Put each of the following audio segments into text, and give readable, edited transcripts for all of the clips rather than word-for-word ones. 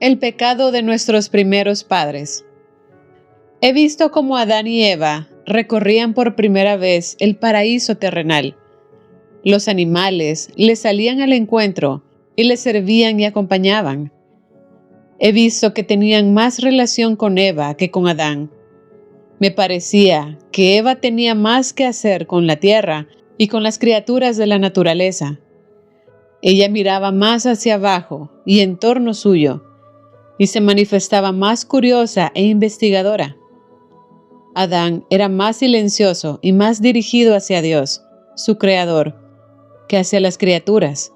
El pecado de nuestros primeros padres. He visto cómo Adán y Eva recorrían por primera vez el paraíso terrenal. Los animales les salían al encuentro y les servían y acompañaban. He visto que tenían más relación con Eva que con Adán. Me parecía que Eva tenía más que hacer con la tierra y con las criaturas de la naturaleza. Ella miraba más hacia abajo y en torno suyo, y se manifestaba más curiosa e investigadora. Adán era más silencioso y más dirigido hacia Dios, su creador, que hacia las criaturas.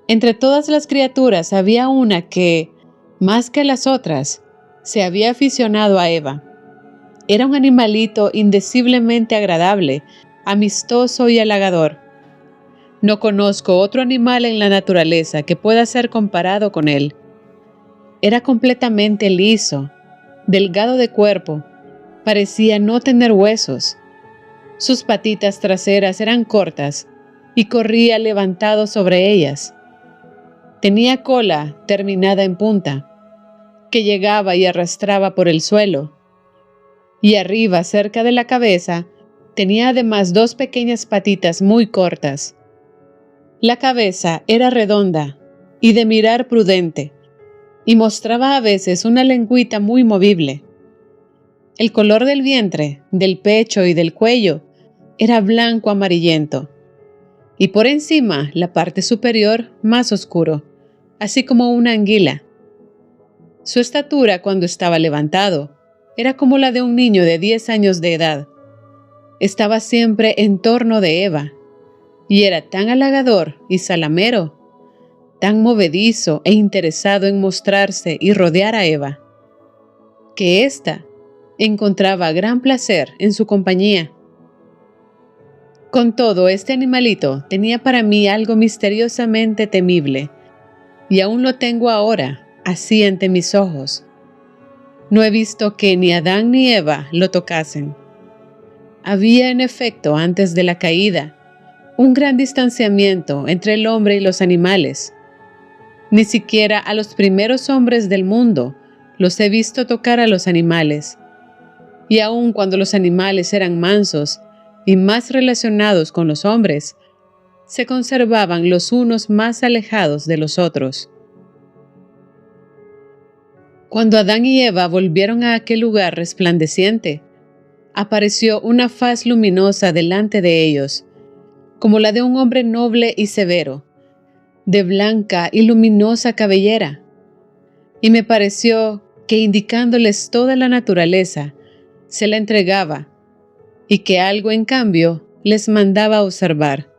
Entre todas las criaturas había una que, más que las otras, se había aficionado a Eva. Era un animalito indeciblemente agradable, amistoso y halagador. No conozco otro animal en la naturaleza que pueda ser comparado con él. Era completamente liso, delgado de cuerpo, parecía no tener huesos. Sus patitas traseras eran cortas y corría levantado sobre ellas. Tenía cola terminada en punta, que llegaba y arrastraba por el suelo. Y arriba, cerca de la cabeza, tenía además dos pequeñas patitas muy cortas. La cabeza era redonda y de mirar prudente, y mostraba a veces una lengüita muy movible. El color del vientre, del pecho y del cuello era blanco amarillento, y por encima la parte superior más oscuro, así como una anguila. Su estatura cuando estaba levantado era como la de un niño de 10 años de edad. Estaba siempre en torno de Eva, y era tan halagador y salamero, tan movedizo e interesado en mostrarse y rodear a Eva, que ésta encontraba gran placer en su compañía. Con todo, este animalito tenía para mí algo misteriosamente temible, y aún lo tengo ahora, así ante mis ojos. No he visto que ni Adán ni Eva lo tocasen. Había, en efecto, antes de la caída, un gran distanciamiento entre el hombre y los animales. Ni siquiera a los primeros hombres del mundo los he visto tocar a los animales. Y aun cuando los animales eran mansos y más relacionados con los hombres, se conservaban los unos más alejados de los otros. Cuando Adán y Eva volvieron a aquel lugar resplandeciente, apareció una faz luminosa delante de ellos, como la de un hombre noble y severo, de blanca y luminosa cabellera, y me pareció que indicándoles toda la naturaleza, se la entregaba, y que algo en cambio les mandaba observar.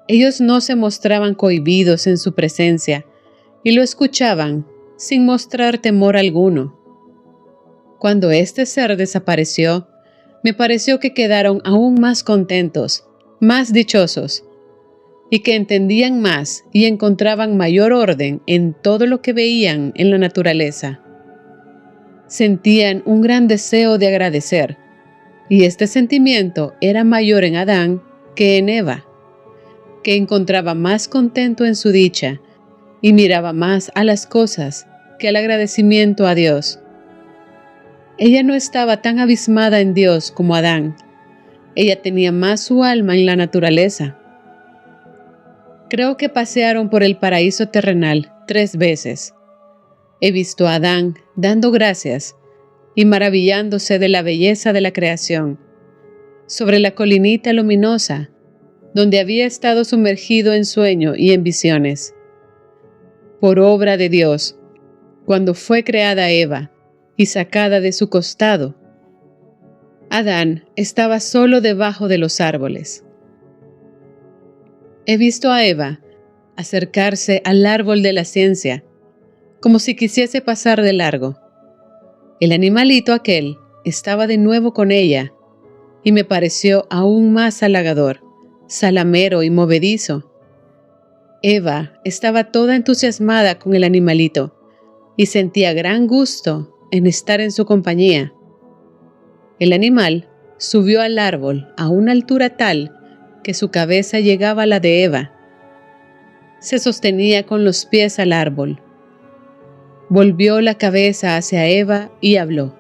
Ellos no se mostraban cohibidos en su presencia, y lo escuchaban sin mostrar temor alguno. Cuando este ser desapareció, me pareció que quedaron aún más contentos, más dichosos, y que entendían más y encontraban mayor orden en todo lo que veían en la naturaleza. Sentían un gran deseo de agradecer, y este sentimiento era mayor en Adán que en Eva, que encontraba más contento en su dicha y miraba más a las cosas que al agradecimiento a Dios. Ella no estaba tan abismada en Dios como Adán. Ella tenía más su alma en la naturaleza. Creo que pasearon por el paraíso terrenal 3 veces. He visto a Adán dando gracias y maravillándose de la belleza de la creación, sobre la colinita luminosa, donde había estado sumergido en sueño y en visiones. Por obra de Dios, cuando fue creada Eva y sacada de su costado, Adán estaba solo debajo de los árboles. He visto a Eva acercarse al árbol de la ciencia, como si quisiese pasar de largo. El animalito aquel estaba de nuevo con ella, y me pareció aún más halagador, salamero y movedizo. Eva estaba toda entusiasmada con el animalito, y sentía gran gusto en estar en su compañía. El animal subió al árbol a una altura tal que su cabeza llegaba a la de Eva. Se sostenía con los pies al árbol, volvió la cabeza hacia Eva y habló.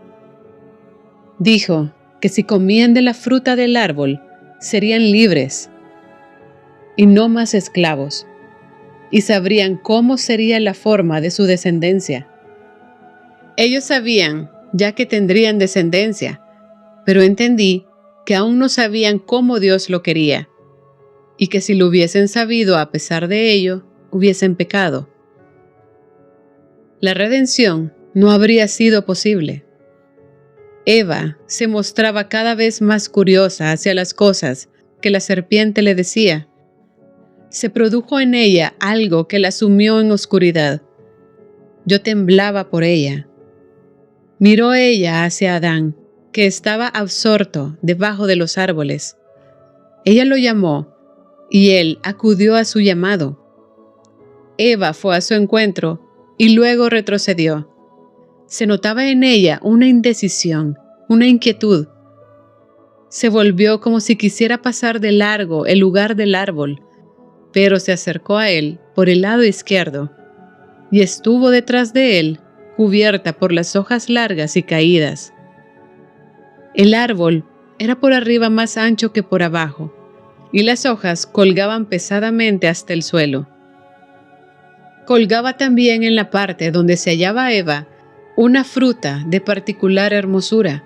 Dijo que si comían de la fruta del árbol, serían libres y no más esclavos, y sabrían cómo sería la forma de su descendencia. Ellos sabían ya que tendrían descendencia, pero entendí que aún no sabían cómo Dios lo quería, y que si lo hubiesen sabido a pesar de ello, hubiesen pecado. La redención no habría sido posible. Eva se mostraba cada vez más curiosa hacia las cosas que la serpiente le decía. Se produjo en ella algo que la sumió en oscuridad. Yo temblaba por ella. Miró ella hacia Adán, que estaba absorto debajo de los árboles. Ella lo llamó, y él acudió a su llamado. Eva fue a su encuentro y luego retrocedió. Se notaba en ella una indecisión, una inquietud. Se volvió como si quisiera pasar de largo el lugar del árbol, pero se acercó a él por el lado izquierdo, y estuvo detrás de él, cubierta por las hojas largas y caídas. El árbol era por arriba más ancho que por abajo, y las hojas colgaban pesadamente hasta el suelo. Colgaba también en la parte donde se hallaba Eva una fruta de particular hermosura.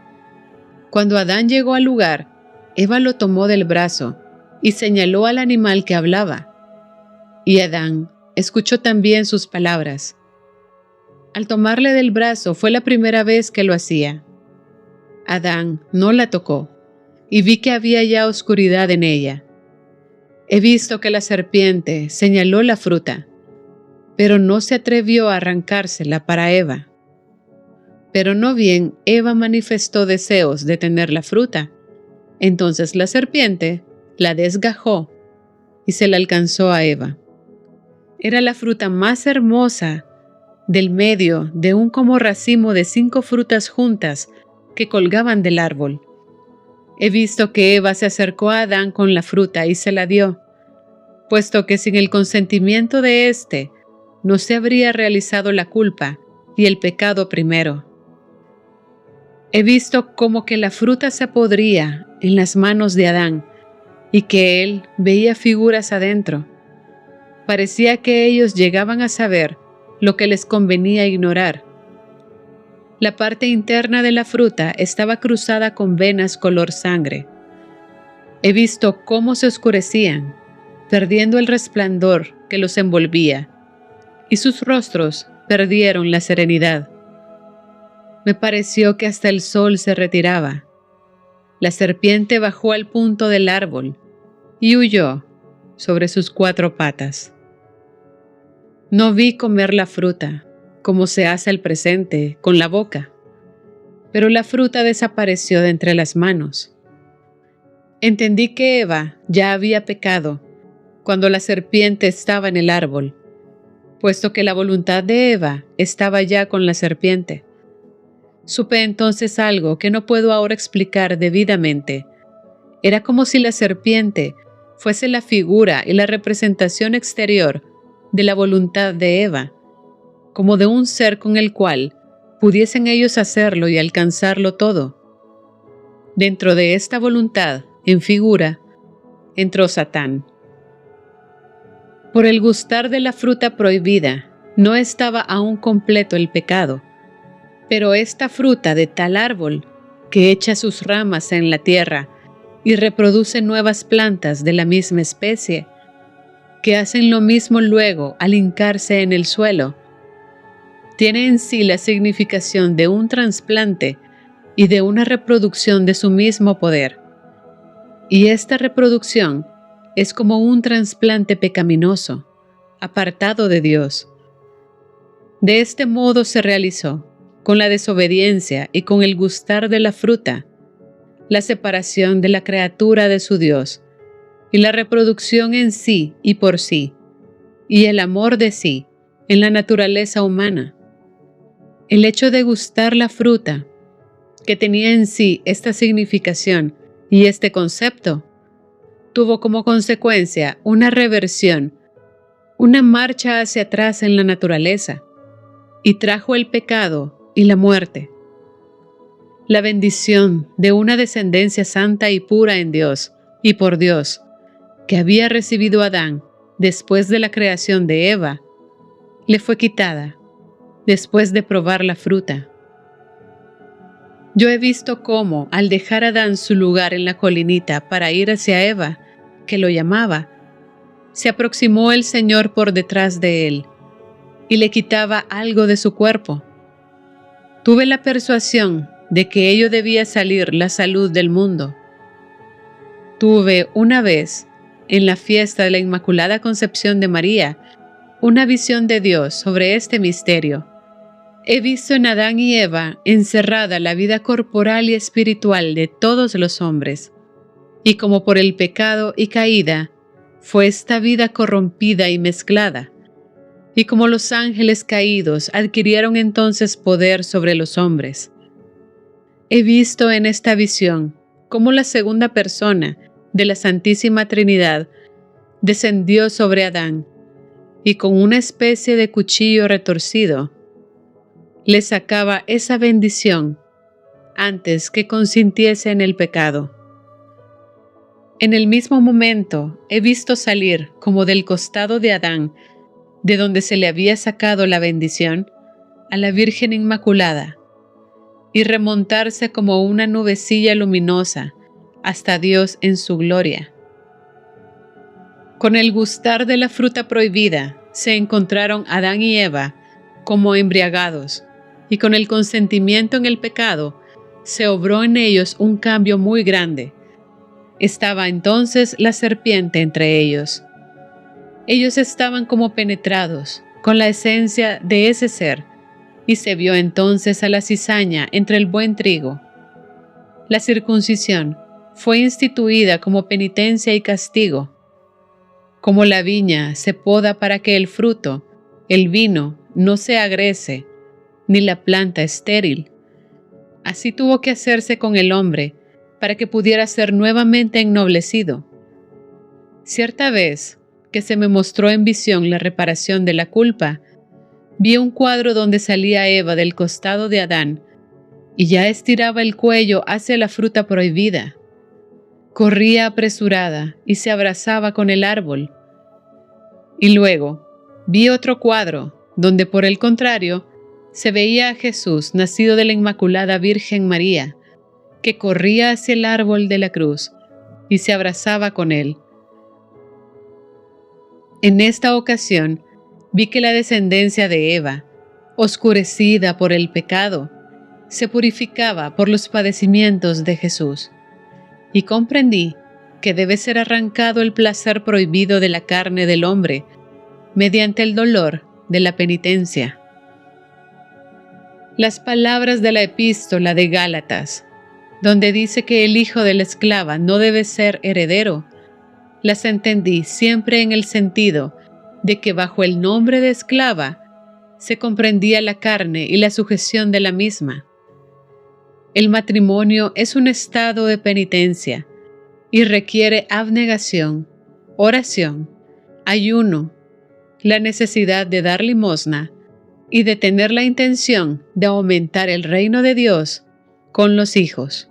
Cuando Adán llegó al lugar, Eva lo tomó del brazo y señaló al animal que hablaba. Y Adán escuchó también sus palabras. Al tomarle del brazo fue la primera vez que lo hacía. Adán no la tocó, y vi que había ya oscuridad en ella. He visto que la serpiente señaló la fruta, pero no se atrevió a arrancársela para Eva. Pero no bien Eva manifestó deseos de tener la fruta, entonces la serpiente la desgajó y se la alcanzó a Eva. Era la fruta más hermosa del medio de un como racimo de 5 frutas juntas que colgaban del árbol. He visto que Eva se acercó a Adán con la fruta y se la dio, puesto que sin el consentimiento de éste no se habría realizado la culpa y el pecado primero. He visto cómo que la fruta se podría en las manos de Adán y que él veía figuras adentro. Parecía que ellos llegaban a saber lo que les convenía ignorar. La parte interna de la fruta estaba cruzada con venas color sangre. He visto cómo se oscurecían, perdiendo el resplandor que los envolvía, y sus rostros perdieron la serenidad. Me pareció que hasta el sol se retiraba. La serpiente bajó al punto del árbol y huyó sobre sus 4 patas. No vi comer la fruta, como se hace al presente, con la boca, pero la fruta desapareció de entre las manos. Entendí que Eva ya había pecado cuando la serpiente estaba en el árbol, puesto que la voluntad de Eva estaba ya con la serpiente. Supe entonces algo que no puedo ahora explicar debidamente. Era como si la serpiente fuese la figura y la representación exterior de la voluntad de Eva, como de un ser con el cual pudiesen ellos hacerlo y alcanzarlo todo. Dentro de esta voluntad, en figura, entró Satán. Por el gustar de la fruta prohibida, no estaba aún completo el pecado, pero esta fruta de tal árbol, que echa sus ramas en la tierra y reproduce nuevas plantas de la misma especie, que hacen lo mismo luego al hincarse en el suelo, tiene en sí la significación de un trasplante y de una reproducción de su mismo poder. Y esta reproducción es como un trasplante pecaminoso, apartado de Dios. De este modo se realizó, con la desobediencia y con el gustar de la fruta, la separación de la criatura de su Dios, y la reproducción en sí y por sí, y el amor de sí en la naturaleza humana. El hecho de gustar la fruta, que tenía en sí esta significación y este concepto, tuvo como consecuencia una reversión, una marcha hacia atrás en la naturaleza, y trajo el pecado y la muerte. La bendición de una descendencia santa y pura en Dios y por Dios, que había recibido Adán después de la creación de Eva, le fue quitada después de probar la fruta. Yo he visto cómo, al dejar a Adán su lugar en la colinita para ir hacia Eva, que lo llamaba, se aproximó el Señor por detrás de él y le quitaba algo de su cuerpo. Tuve la persuasión de que ello debía salir la salud del mundo. Tuve una vez, en la fiesta de la Inmaculada Concepción de María, una visión de Dios sobre este misterio. He visto en Adán y Eva encerrada la vida corporal y espiritual de todos los hombres, y como por el pecado y caída, fue esta vida corrompida y mezclada, y como los ángeles caídos adquirieron entonces poder sobre los hombres. He visto en esta visión cómo la segunda persona de la Santísima Trinidad descendió sobre Adán, y con una especie de cuchillo retorcido, le sacaba esa bendición antes que consintiese en el pecado. En el mismo momento he visto salir, como del costado de Adán, de donde se le había sacado la bendición, a la Virgen Inmaculada, y remontarse como una nubecilla luminosa hasta Dios en su gloria. Con el gustar de la fruta prohibida se encontraron Adán y Eva como embriagados, y con el consentimiento en el pecado se obró en ellos un cambio muy grande. Estaba entonces la serpiente entre ellos. Ellos estaban como penetrados con la esencia de ese ser, y se vio entonces a la cizaña entre el buen trigo. La circuncisión fue instituida como penitencia y castigo. Como la viña se poda para que el fruto, el vino, no se agrese, ni la planta estéril, así tuvo que hacerse con el hombre para que pudiera ser nuevamente ennoblecido. Cierta vez que se me mostró en visión la reparación de la culpa, vi un cuadro donde salía Eva del costado de Adán y ya estiraba el cuello hacia la fruta prohibida. Corría apresurada y se abrazaba con el árbol. Y luego vi otro cuadro donde, por el contrario, se veía a Jesús, nacido de la Inmaculada Virgen María, que corría hacia el árbol de la cruz y se abrazaba con él. En esta ocasión vi que la descendencia de Eva, oscurecida por el pecado, se purificaba por los padecimientos de Jesús, y comprendí que debe ser arrancado el placer prohibido de la carne del hombre mediante el dolor de la penitencia. Las palabras de la epístola de Gálatas, donde dice que el hijo de la esclava no debe ser heredero, las entendí siempre en el sentido de que bajo el nombre de esclava se comprendía la carne y la sujeción de la misma. El matrimonio es un estado de penitencia y requiere abnegación, oración, ayuno, la necesidad de dar limosna y de tener la intención de aumentar el reino de Dios con los hijos.